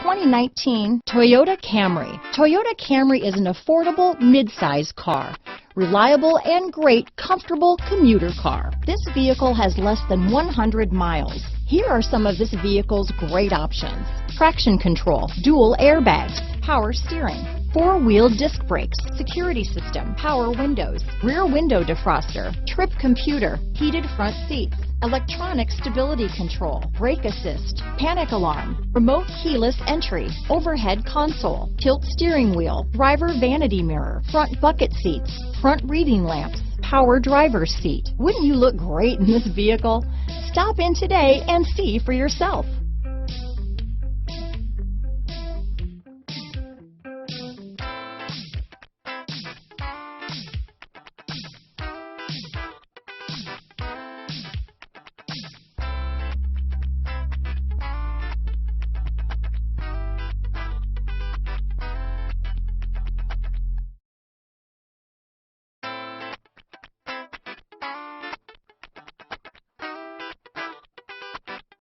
2019 Toyota Camry. Toyota Camry is an affordable mid-size car. Reliable and great comfortable commuter car. This vehicle has less than 100 miles. Here are some of this vehicle's great options: traction control, dual airbags, power steering, four-wheel disc brakes, security system, power windows, rear window defroster, trip computer, heated front seats, electronic stability control, brake assist, panic alarm, remote keyless entry, overhead console, tilt steering wheel, driver vanity mirror, front bucket seats, front reading lamps, power driver's seat. Wouldn't you look great in this vehicle? Stop in today and see for yourself.